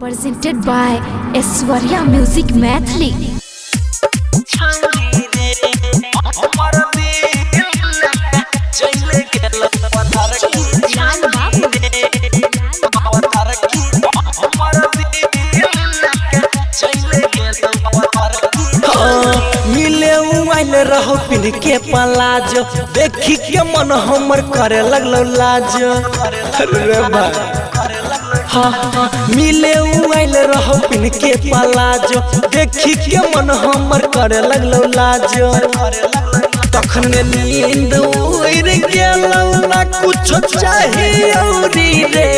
Presented by Aishwarya Music Mathli. मिले उल रहो पिन के पलाज देखी के मन हमर करे लगलो लाज रे भाई मिले उल रहो पिन के पलाज देखी के मन हमर करे लगलो लाज तखन नींद उड़ गेलो ना कुछ चाहिए औरी रे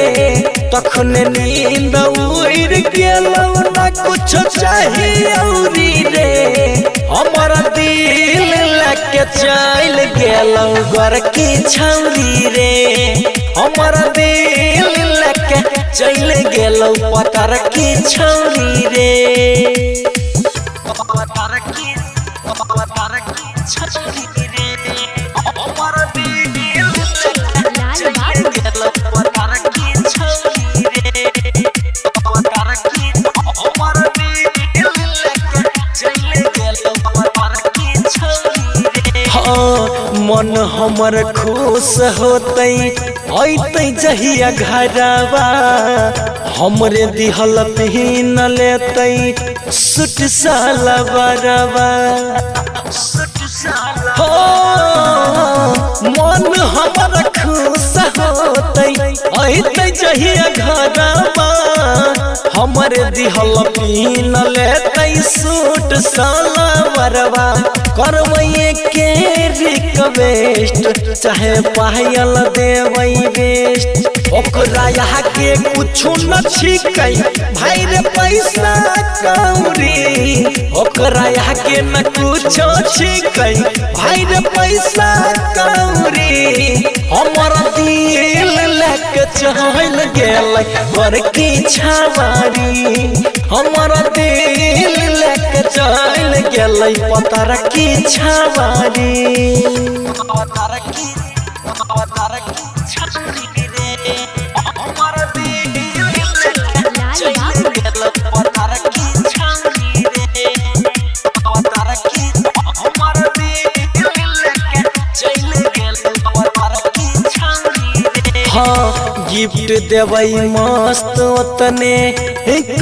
तखन नींद उड़ गेलो ना कुछ चाहिए औरी रे हमारा दिल लेके चल गेलो घर की छौरी रे हमारा दिल लेके चल गेलो पतर की छौरी रे पतर की छौरी रे हमारा दिल चल गेलो पतर की छौरी रे पतर की हमारा दिल लेके चल गेलो मन हमर खुश होते अइते जहिया घरवा हमरे दिहल पहन लेते सूट सलवारवा हो मन हमर खुश होते अइते जहिया घरवा हमरे दिहल पहन लेते सूट सलवारवा करवैये के रिक्वेस्ट चाहे पायल देवई बेस्ट ओकरा यहाँ के कुछ न छिकै भाई रे पैसा कौड़ी ओकरा यहाँ के न कुछ छिकै भाई रे पैसा कौड़ी हमर दिल लेके चल गेलै घर की छवारी हमर दिल लेके चल गेलै पतर की छवारी पतर की छवारी रे हमर दिल लेके चल गेलै पतर की छवारी रे पतर की हमर दिल लेके चल गेलै पतर की छवारी रे हाँ गिफ्ट देवई मस्त ओतने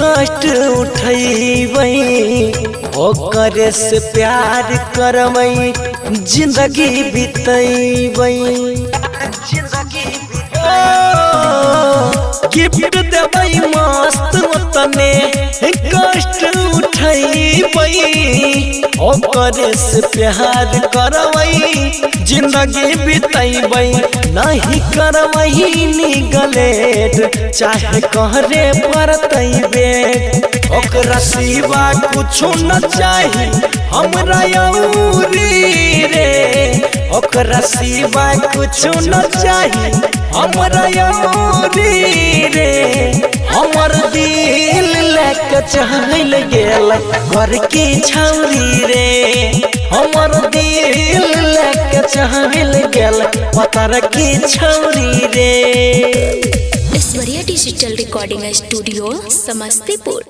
कष्ट उठैबै ओकरे से प्यार करबै जिंदगी बितैबै गिफ्ट देबै मस्त ओतने कष्ट उठैबै ओकरे से प्यार करबै जिंदगी बितैबै नहीं करबै निगलेट चाहे कहरे पड़तै बेट ओकरा सिवा कुछ न चाही हमरा औरी रे ओकरा सिवा कुछ न चाही हमरा औरी रे हमर दिल लेके चल गेल घर की छौरी रे हमर दिल लेके चल गेल पतर की छौरी रे Aishwarya Digital Recording Studio, Samastipur.